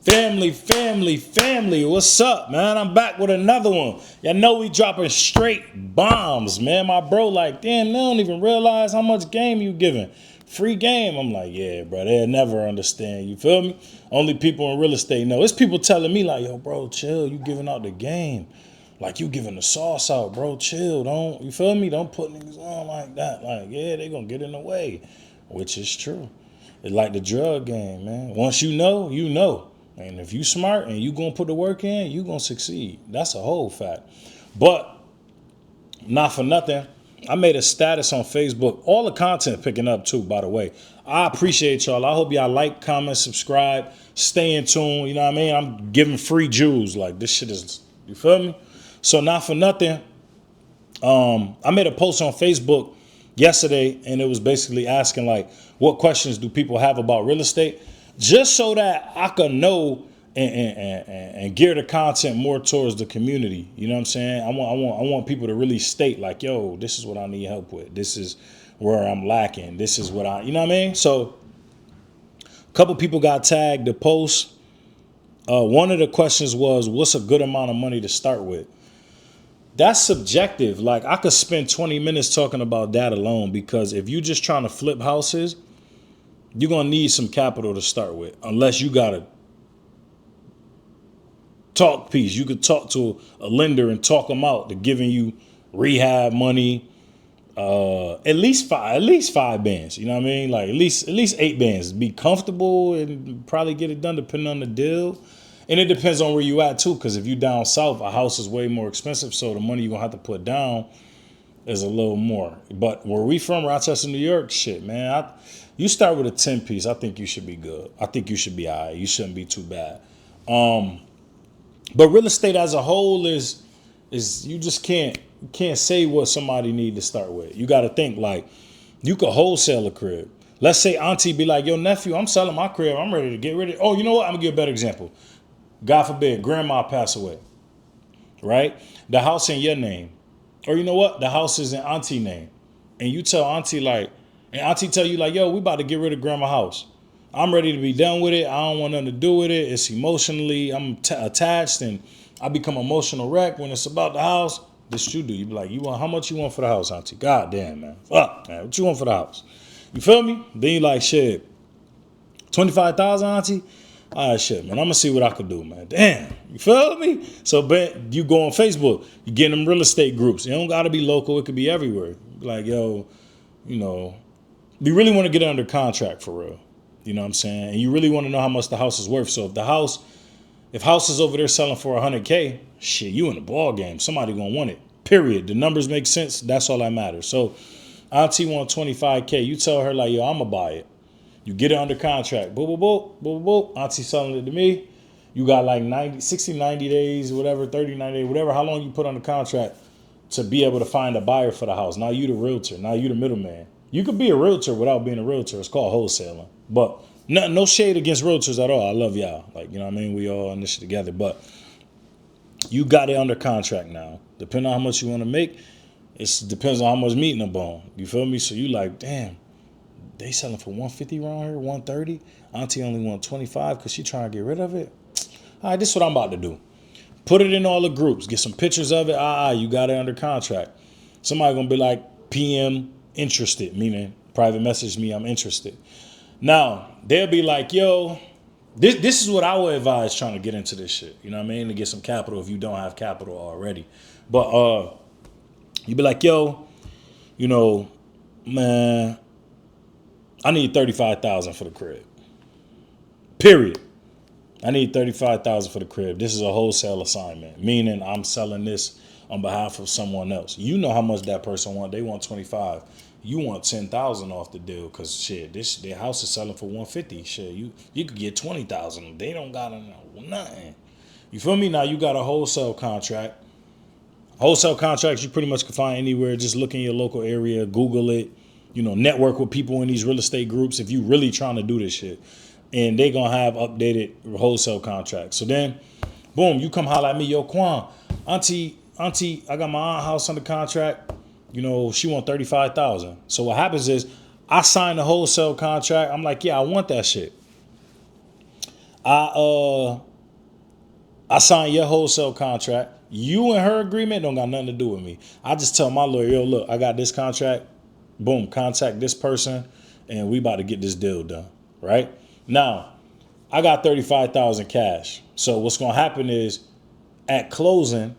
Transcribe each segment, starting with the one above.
Family, what's up, man? I'm back with another one. Y'all know we dropping straight bombs, man. My bro like, damn, they don't even realize how much game you giving. Free game. I'm like, yeah, bro, they'll never understand. You feel me? Only people in real estate know. It's people telling me like, yo, bro, chill. You giving out the game. Like, you giving the sauce out, bro. Chill. Don't, you feel me? Don't put niggas on like that. Like, yeah, they gonna get in the way, which is true. It's like the drug game, man. Once you know, you know. And if you smart and you gonna put the work in, you gonna succeed. That's a whole fact. But not for nothing, I made a status on Facebook. All the content picking up too, by the way. I appreciate y'all. I hope y'all like, comment, subscribe, stay in tune. You know what I mean? I'm giving free jewels. Like, this shit is, you feel me? So not for nothing, I made a post on Facebook yesterday, and it was basically asking like, what questions do people have about real estate? Just so that I can know and gear the content more towards the community. You know what I'm saying? I want people to really state like, yo, this is what I need help with. This is where I'm lacking. This is what you know what I mean? So a couple people got tagged the post. One of the questions was, what's a good amount of money to start with? That's subjective. Like, I could spend 20 minutes talking about that alone, because if you're just trying to flip houses, you're going to need some capital to start with, unless you got a talk piece. You could talk to a lender and talk them out to giving you rehab money, at least five bands. You know what I mean? Like at least 8 bands. Be comfortable and probably get it done depending on the deal. And it depends on where you at too, because if you down south, a house is way more expensive, so the money you're gonna have to put down is a little more. But where we from, Rochester, New York, shit, man, you start with a 10 piece, I think you should be good. I think you should be all right. You shouldn't be too bad. But real estate as a whole is you just can't say what somebody need to start with. You got to think like, you could wholesale a crib. Let's say auntie be like, yo, nephew, I'm selling my crib. I'm ready to get rid of it. Oh, you know what? I'm gonna give a better example. God forbid, grandma pass away, right? The house in your name. Or you know what? The house is in auntie name. And you tell auntie like, and auntie tell you like, yo, we about to get rid of grandma's house. I'm ready to be done with it. I don't want nothing to do with it. It's emotionally, I'm attached, and I become emotional wreck when it's about the house. This you do. You be like, how much you want for the house, auntie? God damn, man. Fuck, man. What you want for the house? You feel me? Then you like, shit, 25,000, auntie? All right, shit, man. I'm gonna see what I could do, man. Damn, you feel me? So, but you go on Facebook, you get them real estate groups. It don't gotta be local. It could be everywhere. Like, yo, you know, you really want to get it under contract for real. You know what I'm saying? And you really want to know how much the house is worth. So if house is over there selling for $100K, shit, you in the ball game. Somebody gonna want it. Period. The numbers make sense. That's all that matters. So, auntie want 25K. You tell her like, yo, I'm gonna buy it. You get it under contract. Boop, boop, boop, boop, boop. Auntie selling it to me. You got like 90 days, whatever, 30, 90 days, whatever, how long you put on the contract to be able to find a buyer for the house. Now you the realtor. Now you the middleman. You could be a realtor without being a realtor. It's called wholesaling. But no shade against realtors at all. I love y'all. Like, you know what I mean? We all in this together. But you got it under contract now. Depending on how much you want to make, it depends on how much meat in the bone. You feel me? So you like, damn. They selling for 150 around here, 130. Auntie only want 25 because she trying to get rid of it. All right, this is what I'm about to do. Put it in all the groups. Get some pictures of it. You got it under contract. Somebody going to be like, PM interested, meaning private message me, I'm interested. Now, they'll be like, yo, this is what I would advise trying to get into this shit. You know what I mean? To get some capital if you don't have capital already. But you be like, yo, you know, man, I need 35,000 for the crib. Period. I need 35,000 for the crib. This is a wholesale assignment, meaning I'm selling this on behalf of someone else. You know how much that person want. They want 25. You want 10,000 off the deal because shit, their house is selling for 150. Shit, you could get 20,000. They don't got nothing. You feel me? Now you got a wholesale contract. Wholesale contracts you pretty much can find anywhere. Just look in your local area, Google it. You know, network with people in these real estate groups if you really trying to do this shit. And they going to have updated wholesale contracts. So then, boom, you come holler at me, yo, Quan, auntie, I got my aunt house under contract. You know, she want 35,000. So what happens is I sign the wholesale contract. I'm like, yeah, I want that shit. I I signed your wholesale contract. You and her agreement don't got nothing to do with me. I just tell my lawyer, yo, look, I got this contract. Boom, contact this person, and we about to get this deal done. Right now, I got 35,000 cash. So what's gonna happen is at closing,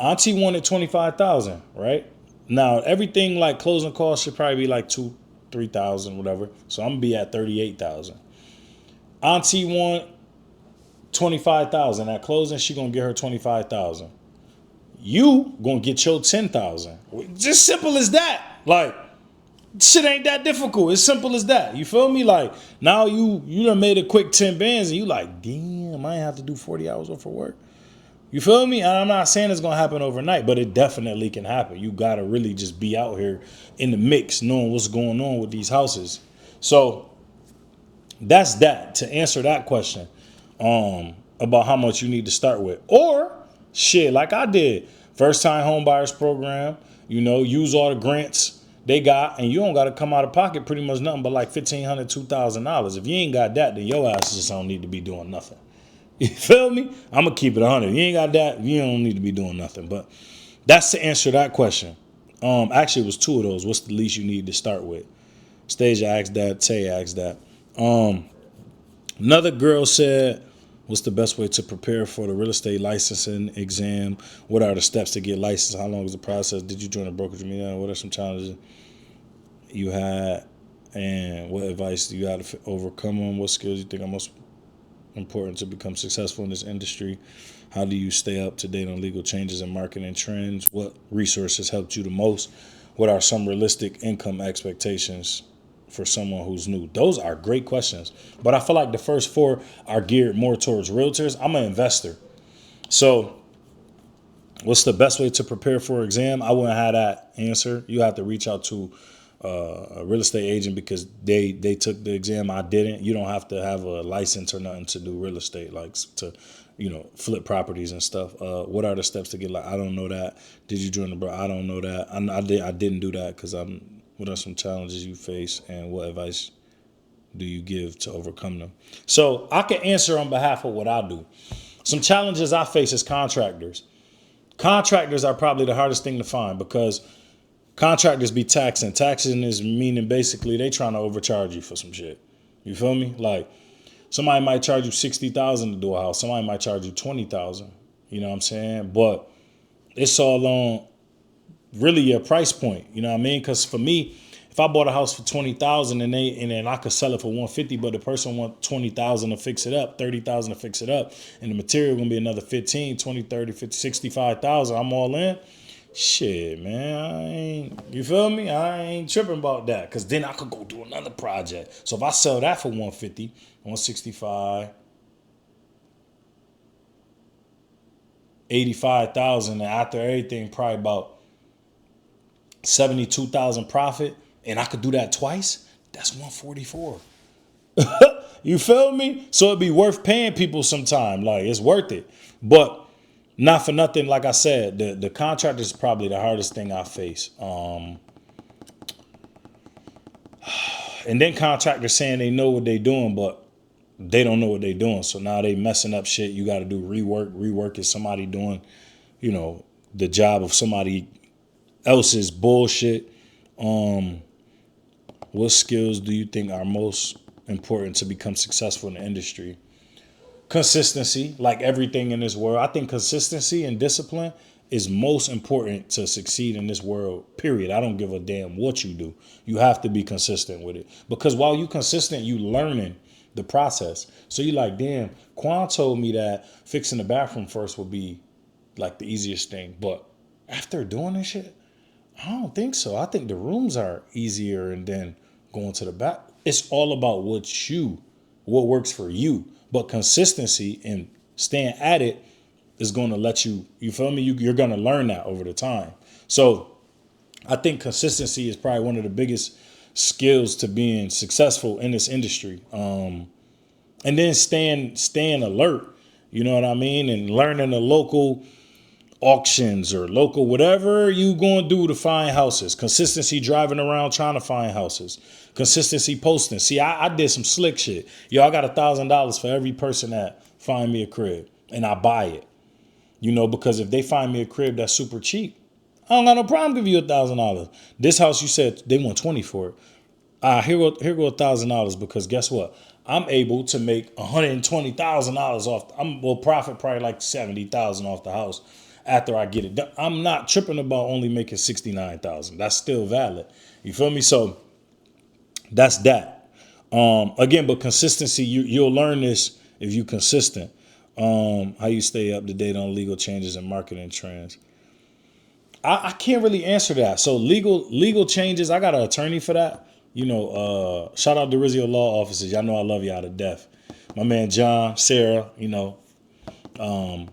Auntie wanted 25,000. Right now, everything like closing costs should probably be like 2-3,000, whatever. So I'm gonna be at 38,000. Auntie want 25,000 at closing. She gonna get her 25,000. You gonna get your 10,000. Just simple as that. Like, shit ain't that difficult. It's simple as that. You feel me? Like, now you done made a quick 10 bands and you like, damn, I ain't have to do 40 hours worth of work. You feel me? And I'm not saying it's gonna happen overnight, but it definitely can happen. You gotta really just be out here in the mix, knowing what's going on with these houses. So that's that. To answer that question, about how much you need to start with. Or shit, like I did. First time home buyers program, use all the grants they got, and you don't got to come out of pocket pretty much nothing but like $1,500, $2,000. If you ain't got that, then your ass just don't need to be doing nothing. You feel me? I'm gonna keep it 100. If you ain't got that, you don't need to be doing nothing. But that's to answer that question. Actually, it was two of those. What's the least you need to start with? Stasia asked that. Tay asked that. Another girl said, what's the best way to prepare for the real estate licensing exam? What are the steps to get licensed? How long is the process? Did you join a brokerage meeting? What are some challenges you had? And what advice do you have to overcome them? What skills you think are most important to become successful in this industry? How do you stay up to date on legal changes and marketing trends? What resources helped you the most? What are some realistic income expectations for someone who's new? Those are great questions. But I feel like the first four are geared more towards realtors. I'm an investor. So what's the best way to prepare for an exam? I wouldn't have that answer. You have to reach out to a real estate agent because they took the exam. I didn't. You don't have to have a license or nothing to do real estate, like to flip properties and stuff. What are the steps to get? I don't know that. Did you join the bro? I don't know that. I didn't do that because what are some challenges you face and what advice do you give to overcome them? So I can answer on behalf of what I do. Some challenges I face as contractors. Contractors are probably the hardest thing to find because contractors be taxing. Taxing is meaning basically they trying to overcharge you for some shit. You feel me? Like somebody might charge you $60,000 to do a house. Somebody might charge you $20,000. You know what I'm saying? But it's all on really your price point. You know what I mean? Because for me, if I bought a house for $20,000 and then I could sell it for $150,000, but the person want $20,000 to fix it up, $30,000 to fix it up, and the material gonna be another $15,000, $20,000, $30,000, $50,000, $65,000, I'm all in. Shit, man, you feel me? I ain't tripping about that because then I could go do another project. So if I sell that for $150,000, $165,000, $85,000, and after everything, probably about $72,000 profit, and I could do that twice. That's $144,000. You feel me? So it'd be worth paying people sometime. Like it's worth it, but not for nothing. Like I said, the contract is probably the hardest thing I face. And then contractors saying they know what they're doing, but they don't know what they're doing. So now they messing up shit. You got to do rework. Rework is somebody doing, the job of somebody else's bullshit. What skills do you think are most important to become successful in the industry? Consistency, like everything in this world. I think consistency and discipline is most important to succeed in this world, period. I don't give a damn what you do. You have to be consistent with it. Because while you consistent, you learning the process. So you like, damn, Quan told me that fixing the bathroom first would be like the easiest thing. But after doing this shit, I don't think so. I think the rooms are easier and then going to the back. It's all about what works for you. But consistency and staying at it is going to let you feel me? You're going to learn that over the time. So I think consistency is probably one of the biggest skills to being successful in this industry. And then staying alert, you know what I mean? And learning the local auctions or local whatever you going to do to find houses. Consistency, driving around trying to find houses. Consistency posting. See, I did some slick shit. Yo, I got $1,000 for every person that find me a crib, and I buy it. Because if they find me a crib that's super cheap, I don't got no problem giving you $1,000. This house, you said they want 20 for it. Here go $1,000, because guess what? I'm able to make $120,000 off. Will profit probably like 70,000 off the house after I get it done. I'm not tripping about only making 69,000. That's still valid. You feel me? So that's that. Again, but consistency, you'll learn this if you consistent. How you stay up to date on legal changes and marketing trends. I can't really answer that. So legal changes, I got an attorney for that. Shout out to Rizio Law Offices. Y'all know I love y'all to death. My man John, Sarah, I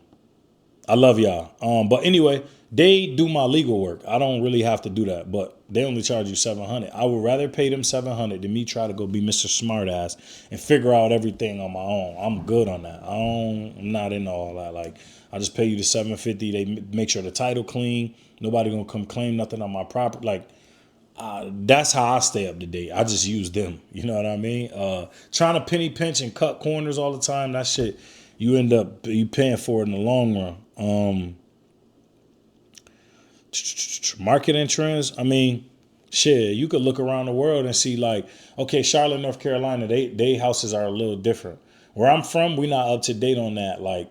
love y'all. But anyway, they do my legal work. I don't really have to do that, but they only charge you $700. I would rather pay them $700 than me try to go be Mr. Smartass and figure out everything on my own. I'm good on that. I'm not into all that. Like, I just pay you the $750. They make sure the title clean. Nobody gonna come claim nothing on my property. Like, that's how I stay up to date. I just use them. You know what I mean? Trying to penny pinch and cut corners all the time, that shit, you end up paying for it in the long run. Marketing trends. I mean, shit, you could look around the world and see, like, okay, Charlotte, North Carolina, they houses are a little different. Where I'm from, we not up to date on that, like,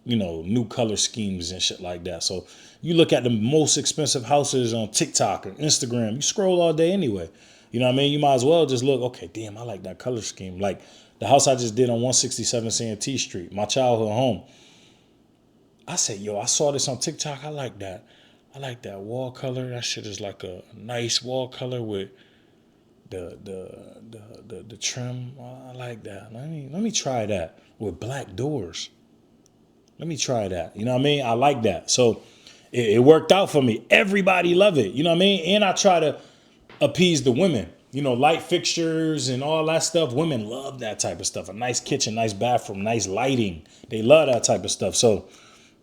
new color schemes and shit like that. So you look at the most expensive houses on TikTok or Instagram, you scroll all day anyway. You know what I mean? You might as well just look, okay, damn, I like that color scheme. Like the house I just did on 167 Santee Street, my childhood home. I said, yo, I saw this on TikTok. I like that. I like that wall color. That shit is like a nice wall color with the trim. I like that. Let me try that with black doors. Let me try that. You know what I mean? I like that. So it worked out for me. Everybody love it. You know what I mean? And I try to appease the women. Light fixtures and all that stuff. Women love that type of stuff. A nice kitchen, nice bathroom, nice lighting. They love that type of stuff. So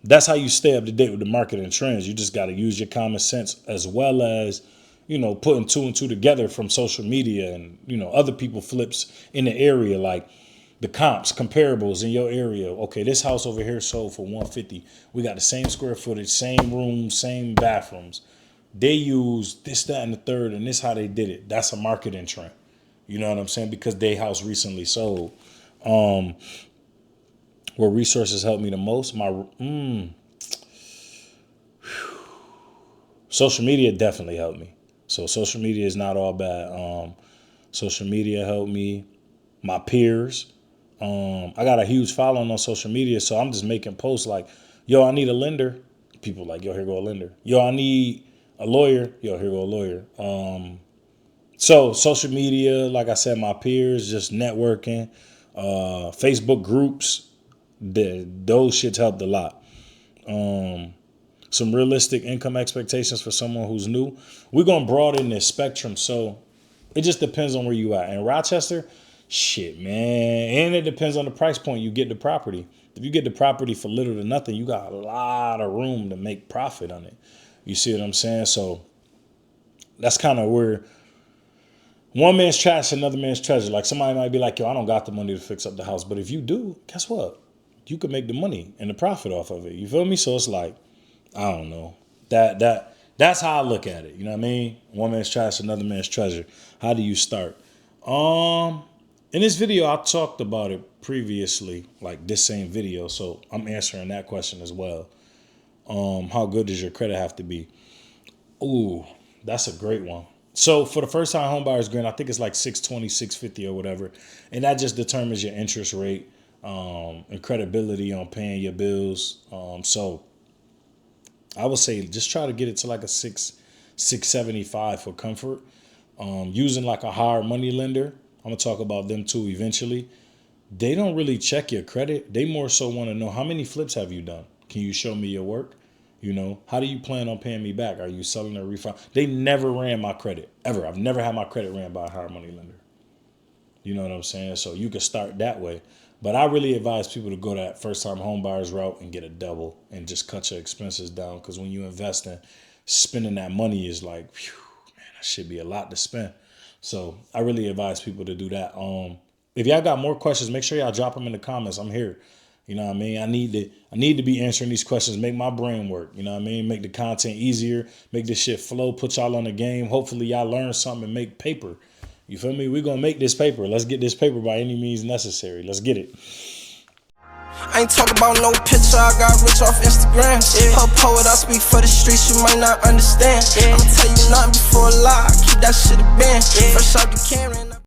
that's how you stay up to date with the marketing trends. You just got to use your common sense, as well as, putting two and two together from social media and, other people flips in the area, like the comps, comparables in your area. Okay, this house over here sold for $150. We got the same square footage, same rooms, same bathrooms. They use this, that, and the third, and this how they did it. That's a marketing trend. You know what I'm saying? Because they house recently sold. Where resources help me the most, social media definitely helped me. So social media is not all bad. Social media helped me. My peers. I got a huge following on social media, so I'm just making posts like, yo, I need a lender. People like, yo, here go a lender. Yo, I need a lawyer. Yo, here go a lawyer. So social media, like I said, my peers, just networking, Facebook groups, those shits helped a lot. Some realistic income expectations for someone who's new. We're going to broaden this spectrum, so it just depends on where you at. In Rochester, shit, man. And it depends on the price point you get the property. If you get the property for little to nothing, you got a lot of room to make profit on it. You see what I'm saying? So that's kind of where one man's trash, another man's treasure. Like somebody might be like, yo, I don't got the money to fix up the house. But if you do, guess what? You can make the money and the profit off of it. You feel me? So it's like, I don't know. That's how I look at it. You know what I mean? One man's trash, another man's treasure. How do you start? In this video, I talked about it previously, like this same video. So I'm answering that question as well. How good does your credit have to be? Ooh, that's a great one. So for the first time home buyers grant, I think it's like 620, 650 or whatever. And that just determines your interest rate and credibility on paying your bills. So I would say just try to get it to like a 675 for comfort. Using like a hard money lender. I'm going to talk about them too eventually. They don't really check your credit. They more so want to know, how many flips have you done? Can you show me your work? How do you plan on paying me back? Are you selling a refund? They never ran my credit, ever. I've never had my credit ran by a hard money lender. You know what I'm saying? So you can start that way. But I really advise people to go that first time home buyers route and get a double and just cut your expenses down. Because when you invest in, spending that money is like, whew, man, that should be a lot to spend. So I really advise people to do that. If y'all got more questions, make sure y'all drop them in the comments. I'm here. You know what I mean? I need to be answering these questions, make my brain work. You know what I mean? Make the content easier, make this shit flow, put y'all on the game. Hopefully y'all learn something and make paper. You feel me? We're going to make this paper. Let's get this paper by any means necessary. Let's get it. I ain't talking about no picture, I got rich off Instagram. Her poet, I speak for the streets, you might not understand. I'ma tell you nothing before a lie, keep that shit a band. Fresh out the camera.